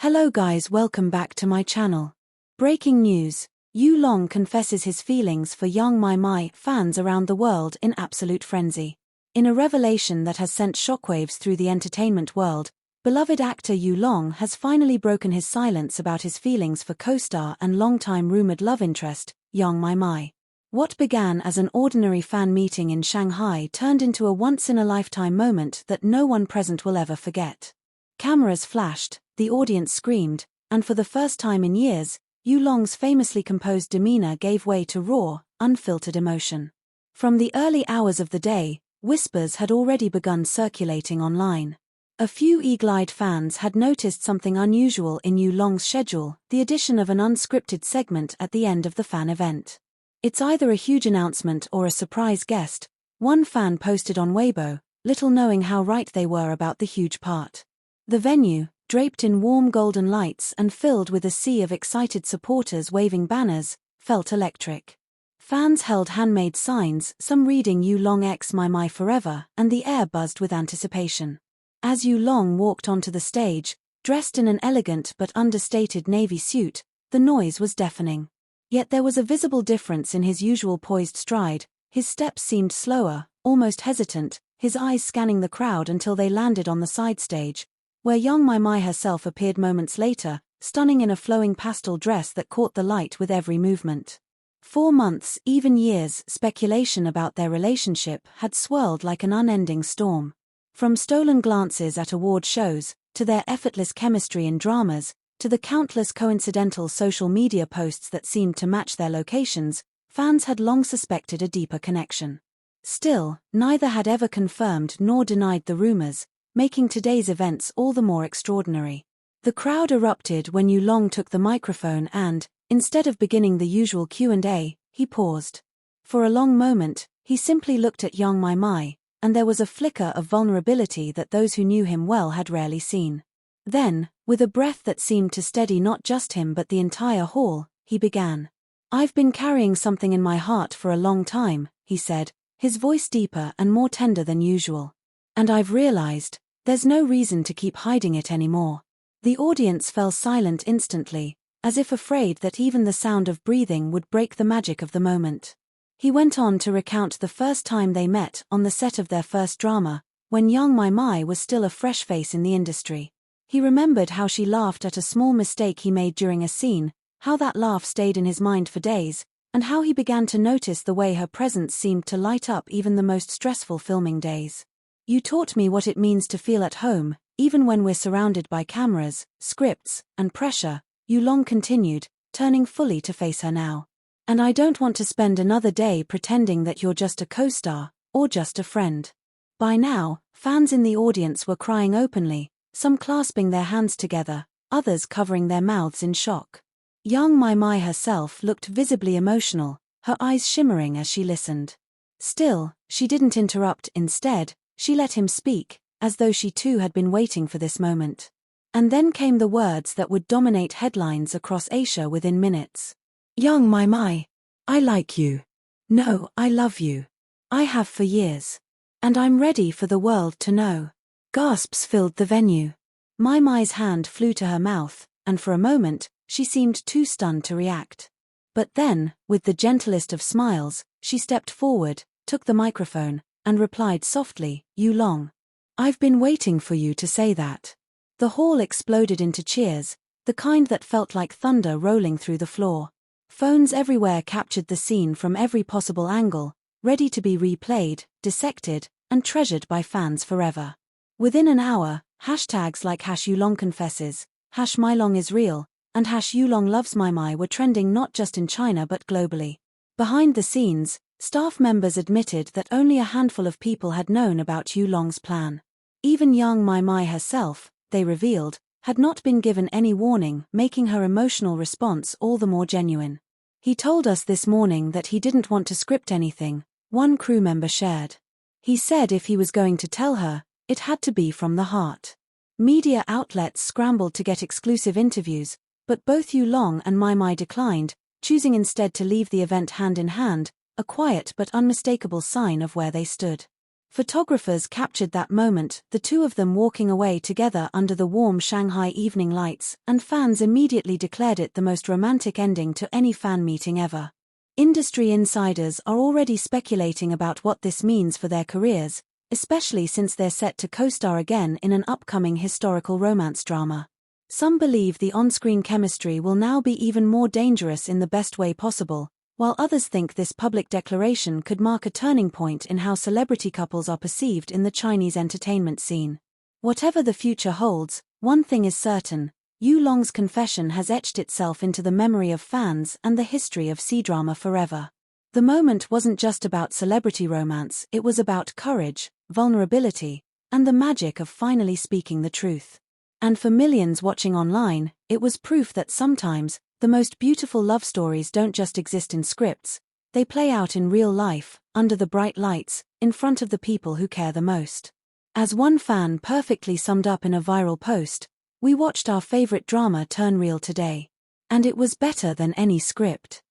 Hello guys, welcome back to my channel. Breaking news, Yu Long confesses his feelings for Young My Mai fans around the world in absolute frenzy. In a revelation that has sent shockwaves through the entertainment world, beloved actor Yu Long has finally broken his silence about his feelings for co-star and long-time rumored love interest, Young My Mai. What began as an ordinary fan meeting in Shanghai turned into a once-in-a-lifetime moment that no one present will ever forget. Cameras flashed, the audience screamed, and for the first time in years, Yu Long's famously composed demeanor gave way to raw, unfiltered emotion. From the early hours of the day, whispers had already begun circulating online. A few eagle-eyed fans had noticed something unusual in Yu Long's schedule, the addition of an unscripted segment at the end of the fan event. It's either a huge announcement or a surprise guest, one fan posted on Weibo, little knowing how right they were about the huge part. The venue, draped in warm golden lights and filled with a sea of excited supporters waving banners, felt electric. Fans held handmade signs, some reading Yu Long X My Mai Forever, and the air buzzed with anticipation. As Yu Long walked onto the stage, dressed in an elegant but understated navy suit, the noise was deafening. Yet there was a visible difference in his usual poised stride. His steps seemed slower, almost hesitant, his eyes scanning the crowd until they landed on the side stage, where Young My Mai herself appeared moments later, stunning in a flowing pastel dress that caught the light with every movement. 4 months, even years, speculation about their relationship had swirled like an unending storm. From stolen glances at award shows, to their effortless chemistry in dramas, to the countless coincidental social media posts that seemed to match their locations, fans had long suspected a deeper connection. Still, neither had ever confirmed nor denied the rumors, making today's events all the more extraordinary. The crowd erupted when Yu Long took the microphone and, instead of beginning the usual Q&A, he paused. For a long moment, he simply looked at Young My Mai, and there was a flicker of vulnerability that those who knew him well had rarely seen. Then, with a breath that seemed to steady not just him but the entire hall, he began. "I've been carrying something in my heart for a long time," he said, his voice deeper and more tender than usual. "And I've realized, there's no reason to keep hiding it anymore." The audience fell silent instantly, as if afraid that even the sound of breathing would break the magic of the moment. He went on to recount the first time they met on the set of their first drama, when Young My Mai was still a fresh face in the industry. He remembered how she laughed at a small mistake he made during a scene, how that laugh stayed in his mind for days, and how he began to notice the way her presence seemed to light up even the most stressful filming days. "You taught me what it means to feel at home, even when we're surrounded by cameras, scripts, and pressure," Yu Long continued, turning fully to face her now. "And I don't want to spend another day pretending that you're just a co-star, or just a friend." By now, fans in the audience were crying openly, some clasping their hands together, others covering their mouths in shock. Young My Mai herself looked visibly emotional, her eyes shimmering as she listened. Still, she didn't interrupt. Instead, she let him speak, as though she too had been waiting for this moment. And then came the words that would dominate headlines across Asia within minutes. "Young My Mai, I like you. No, I love you. I have for years. And I'm ready for the world to know." Gasps filled the venue. My Mai's hand flew to her mouth, and for a moment, she seemed too stunned to react. But then, with the gentlest of smiles, she stepped forward, took the microphone, and replied softly, "Yu Long, I've been waiting for you to say that." The hall exploded into cheers, the kind that felt like thunder rolling through the floor. Phones everywhere captured the scene from every possible angle, ready to be replayed, dissected, and treasured by fans forever. Within an hour, hashtags like #YouLongConfesses, #MyLongIsReal, and #YouLongLovesMyMai were trending not just in China but globally. Behind the scenes, staff members admitted that only a handful of people had known about Yu Long's plan. Even Young My Mai herself, they revealed, had not been given any warning, making her emotional response all the more genuine. "He told us this morning that he didn't want to script anything," one crew member shared. "He said if he was going to tell her, it had to be from the heart." Media outlets scrambled to get exclusive interviews, but both Yu Long and My Mai declined, choosing instead to leave the event hand in hand, a quiet but unmistakable sign of where they stood. Photographers captured that moment, the two of them walking away together under the warm Shanghai evening lights, and fans immediately declared it the most romantic ending to any fan meeting ever. Industry insiders are already speculating about what this means for their careers, especially since they're set to co-star again in an upcoming historical romance drama. Some believe the on-screen chemistry will now be even more dangerous in the best way possible, while others think this public declaration could mark a turning point in how celebrity couples are perceived in the Chinese entertainment scene. Whatever the future holds, one thing is certain: Yu Long's confession has etched itself into the memory of fans and the history of C-drama forever. The moment wasn't just about celebrity romance, it was about courage, vulnerability, and the magic of finally speaking the truth. And for millions watching online, it was proof that sometimes, the most beautiful love stories don't just exist in scripts, they play out in real life, under the bright lights, in front of the people who care the most. As one fan perfectly summed up in a viral post, "We watched our favorite drama turn real today. And it was better than any script."